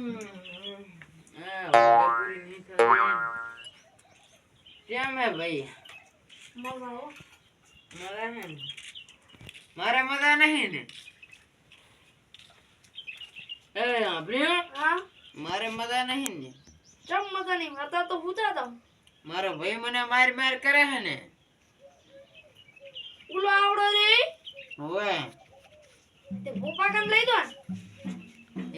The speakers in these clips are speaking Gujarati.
पूरी नहीं कर क्या मैं भाई मजा है मारे मजा नहीं ने ए आपने हाँ मारे मजा नहीं ने जब मजा नहीं आता तो पूछा था मारो भाई मने मार मार करे है ने उलो आवड़ो रे ओए ते भोपा कन लई दो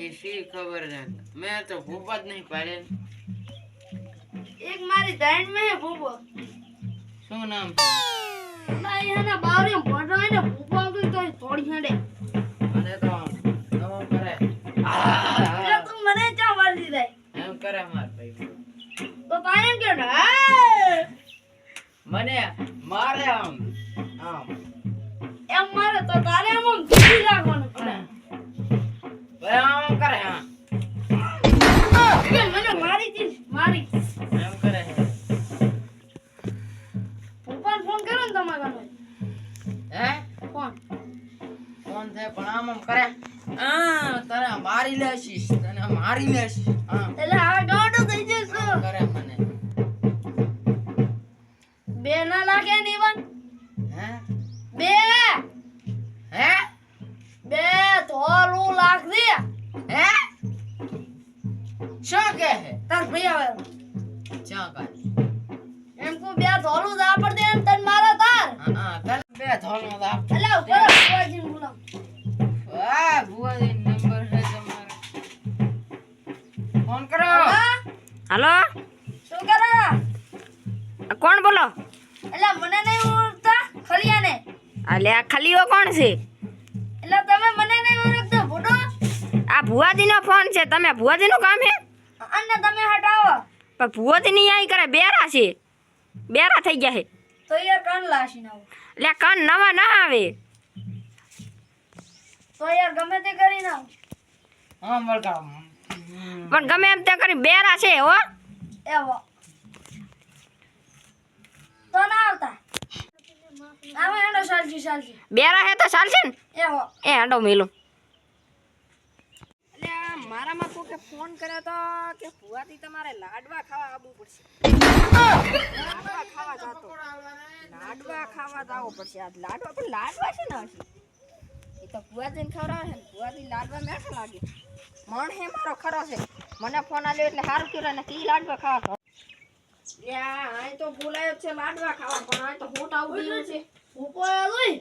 इसी खबर है मैं तो भूपा ज नहीं पाड़े एक मारी दांड में है भोपो शू नाम ना ये ना बावरे भण रहा है ना भोपा तो थोड़ी हंडे अरे तो नमो करे अरे तुम मने क्या मार दी रे हम करे मार भाई तो कायम क्यों ना मने मारे हम एम मारे तो तारे हम जीती लागोन पड़े भाई हम करे हां ये मने मारी थी मारी हम करे भोपा फोन करो न तमा गनो हैं फोन फोन थे पण हम करे तने मारी लेशीस हां એટલે આ ગાડો થઈ જશે કરે મને બે ના લાગે નીવન हैं બે हैं બે થોલું લાગ દે हैं શું કહે है તાર ભાઈ આવે क्या कर એમ કો બે થોલું દા પર દે તન મારા તાર हां तने बे थोनो दा એટલે ઉપર બોજી બોલાવ वाह बुआ दे नंबर है तुम्हारा फोन करो हेलो શું કરે કોણ બોલો એટલે મને નહીં ઓળખતા ખલિયાને અલે આ ખલીઓ કોણ છે એટલે તમે મને નહીં ઓળખતા ભૂડો આ ભુવાજીનો ફોન છે તમે ભુવાજીનું કામ છે અને તમે હટાવો પણ ભુવાજી નહીં આવી કરે બેરા છે બેરા થઈ ગયા છે તો યાર કાન લાશી ના એટલે કાન નવા ના આવે તો યાર ગમે તે કરી નાવ हां बड़का પણ ગમે એમ તે કરી બેરા છે હો એવો તો ના આવતા આવો હેડો સાલજી બેરા હે તો ચાલશે ને એવો એ હાંડો મેલું એટલે મારામાં કોકે ફોન કર્યો તો કે ભુવાથી તમારે લાડવા ખાવા આવવું પડશે લાડવા ખાવા જાતો લાડવા ખાવા જાવો પડશે આજ લાડવા પણ લાડવા છે ને હશે એ તો ભુવાજીને ખવડાવે છે ને ભુવાજી લાડવા મેઠા લાગે મણ હે મારો ખરો છે મને ફોન આલ્યો એટલે સારું કર્યું ને કી લાડવા ખાવા યા આ તો બોલાયો છે લાડવા ખાવા પણ આ તો હોટ આવું ગયું છે ઉપ લોય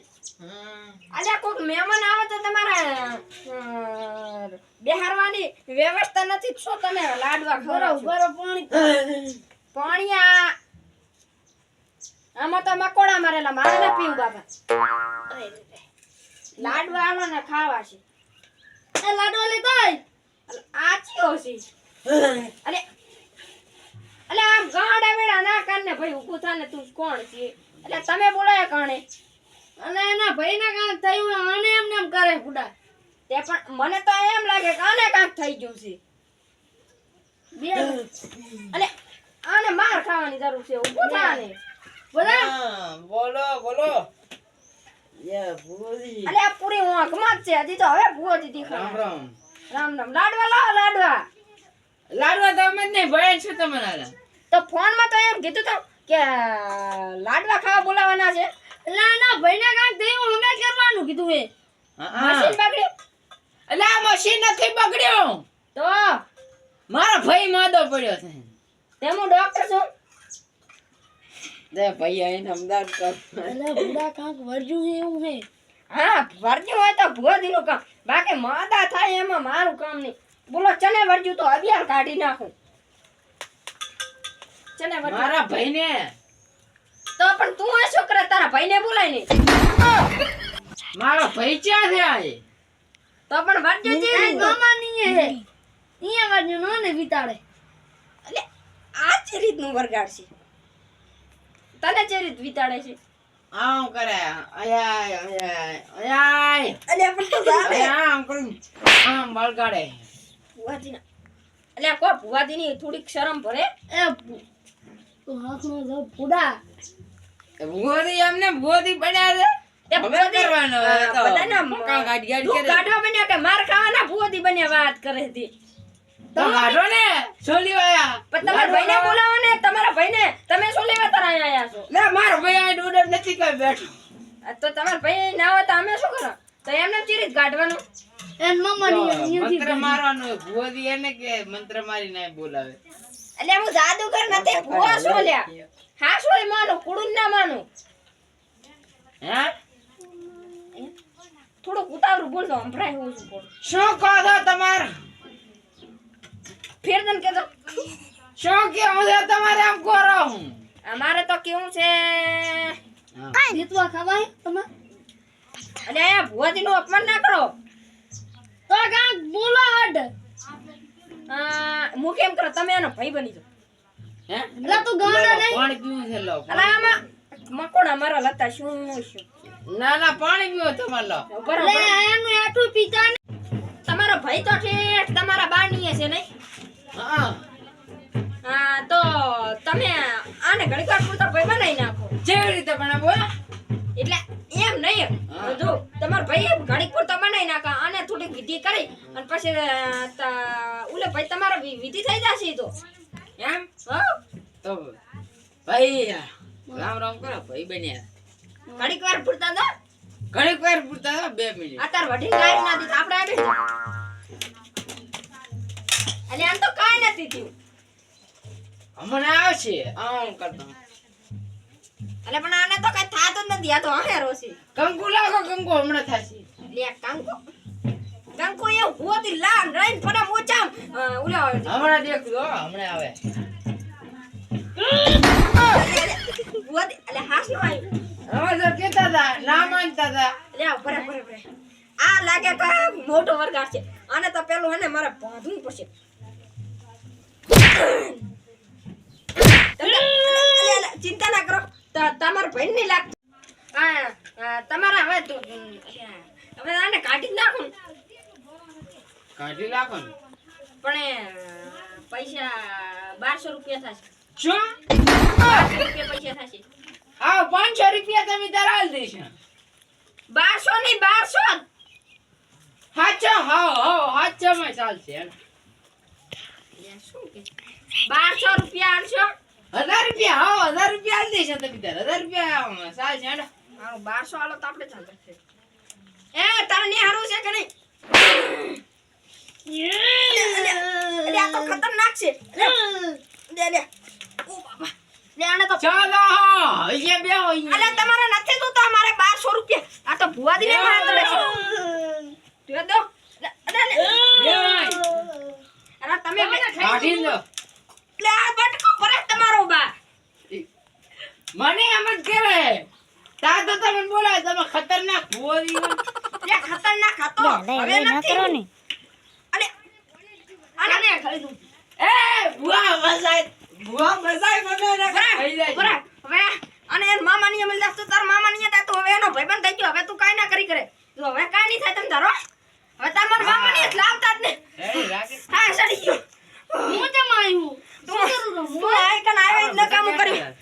અલ્યા કોક મહેમાન આવે તો તમારે બેહારવાની વ્યવસ્થા નથી છો તમે લાડવા ખવડાવો બરો પાણી આમાં તો મકોડા મારેલા મારે ના પીવું બાબા લાડવા આલો ને ખાવા છે એ લાડવા લેતો આ ચિયો છે અરે અલે આમ ગાડા વેડા ના કાને ભાઈ ઊભું થાને તું કોણ છે એટલે તમે બોલાય કાણે અને એના ભાઈના કાંક થયું આને એમને એમ કરે ફુડા તે પણ મને તો એમ લાગે કે આને કાંક થઈ ગયું છે બે અલે આને માર ખાવાની જરૂર છે ઊભું થાને બોલા बोलो बोलो ये भूजी અલે આ પૂરી ઊંઘ માં જ છે હજી તો હવે ભૂજી દીખા राम રામ રામ લાડવા લાવો લાડવા लाडवा तो मैं नहीं भाई छो तुम्हारा તો ફોન માં તો એમ કીધું તો કે લાડવા ખાવા બોલાવાના છે ના ના ભાઈના કાંક થયું અમે કરવાનું કીધું એ મશીન બગડ્યું અલા મશીન નથી બગડ્યો તો મારો ભાઈ માદો પડ્યો છે તે હું ડોક્ટર છું દે ભાઈ આઈને અમદાવાદ કર એટલે બુડા કાંક વર્જ્યું છે એવું છે હા વર્જ્યું હોય તો ભોજીનું કામ બાકી માદા થાય એમાં મારું કામ નહીં બોલો ચને વર્જ્યું તો અભિયાન કાઢી નાખું ચને વર્જ્યું મારા ભાઈને તો પણ તું એ શું કરે તારા ભાઈને બોલાય નહીં મારો ભાઈ ક્યાં છે આ તો પણ વર્જ્યું છે ગમાની છે અહીંયા વર્જ્યું નો ને વિતાડે એટલે આ જે રીતનું વરગાડ છે તને જે રીત વિતાડે છે આમ કરે આય અલે પણ તો જાને આમ કરું આમ બળગાડે ભુવાજીના અલે કો ભુવાજીની થોડીક શરમ ભરે એ તો હાથનો જો ફુડા ભૂરી એમને ભૂરી પડ્યા છે એ હવે કરવાનો તો બધાના મકા ગાડી ગાડી દુઃખ કરે કાઢવા બન્યા કે માર ખાવાના ભુવાજી બન્યા વાત કરે હતી તો કાઢો ને છોલી વાયા પણ તમારા ભાઈને બોલાવો ને, તમારા ભાઈને. તમે શું લેવા તાર અહીંયા આયા છો? લે મારો ભાઈ આ ડોડર નથી કઈ બેઠો આ તો તમારા ભાઈ ના હોય તો અમે શું કરો? તો એમને ચીરીત કાઢવાનું. મંત્ર મારવાનો ભુવાજી એને કે મંત્ર મારી ના બોલાવે એટલે હું જાદુગર નથી, ભૂવા શું લ્યા? હા શું માનું, કુડું ના માનું. હે થોડુંક ઉતાવળું બોલતો, સંભળાય હું શું બોલું. શું કહો છો તમારે ફેર તને કહેતો. શું કેવું છે તમારે આમ કરો હું અમારે તો કેવું છે, જીતવા ખવાય તમે અને અહીંયા ભુવાજી નું અપમાન ના કરો. તો કાંક બોલો હટ હું કેમ કરો, તમે એનો ભાઈ બની જાઓ. હે એટલે તું ગાંડો નહીં. પાણી પીવું છે લો અલા આમાં મકોડા મારા લતા શું શું ના ના પાણી પીવો તમારે લો બરાબર. લે એનું આટલું પીતા ને. તમારો ભાઈ તો ઠેઠ તમારા બાણીએ છે નહીં? હા હા તો તમે આને ઘડીક વાર પૂરતા ભાઈ બનાવી નાખો. જેવી રીતે બનાવો એટલે એમ નહીં, જો તમારો ભાઈ એમ ઘડીક પૂરતા બનાવી નાખા અને થોડીક વિધિ કરી અને પછી ઓલે ભાઈ તમારો વિધિ થઈ જશે ઈ તો. એમ હા તો ભાઈ રામ રામ કરો ભાઈ બન્યા ઘડીક વાર પૂરતા દો. ઘડીક વાર પૂરતા 2 મિનિટ અત્યારે વઢીને ગાળી ના દીધા આપણે આવી જા. અને આમ તો કાંઈ નથી થયું. હમણાં આવશે આમ કરતો એટલે પણ આને તો કઈ થાતું જ નથી, આ તો અહેરો છે. કંકુ લાગો કંકુ હમણાં થશે લે કંકુ કંકુ એવું હોતી લાલ રહીને પણ ઓછા ઓલો હમણાં દેખજો હમણાં આવે હોતી એટલે હાસનો આવ્યું. હવે તો કેતા હતા ના માનતા હતા લે બરે બરે બરે આ લાગે કે મોટો વર્ગાર છે. આને તો પેલું હે ને મારે બાંધવું પડશે. ચિંતા ના કરો, તમારા ભાઈ નહીં લાગતું. તમારા હવે હવે આને કાઢી જ નાખું. કાઢી નાખો ને પણ પૈસા 1200 રૂપિયા થશે. શું 1200 રૂપિયા પૈસા થશે. આ 500 રૂપિયા તમે ધરાલ દેશો 1200 નહીં 1200. હાચો હાચો માં ચાલશે એમ. શું કે 1200 રૂપિયા આલશો? 1000 રૂપિયા 1000 રૂપિયા આલ દેશો તમે તાર 1000 રૂપિયા ચાલશે હેડો હારું 1200 આલો તો આપણે ચાલશે. એ તારે ને હારું છે કે નહીં? લે આ તો ખતરનાક છે. લે લે ઓ બાબા લે આને તો ચાલો એ બે હોય અલે તમારે નથી તો તમારે 1200 રૂપિયા આ તો ભુવાદીને મારા તળે છે. તું દો અરે લે અરે તમે કાઢી લો લે આ બટકો ભરે તમારો બા. મને એમ જ કરે તા તો તમે બોલાય તમે ખતરનાક ભોરી લે ખતરનાક હતો હવે નથી અલે આને ખરીદું એ બુઆ મજાય મને ના ખાઈ જાય બરા હવે અને એન મામાની અમલ દાસ તો તાર મામાની તા તો હવે એનો ભાઈબંધ થઈ ગયો. હવે તું કાઈ ના કરી કરે તો હવે કાઈ નહીં થાય તમ તારો. હવે તાર મામાની જ લાવતા જ ને. એ રાગે હા સડી ગયો. હું જમ આવ્યું તું આય કન આવે જ ન કામ કર્યું.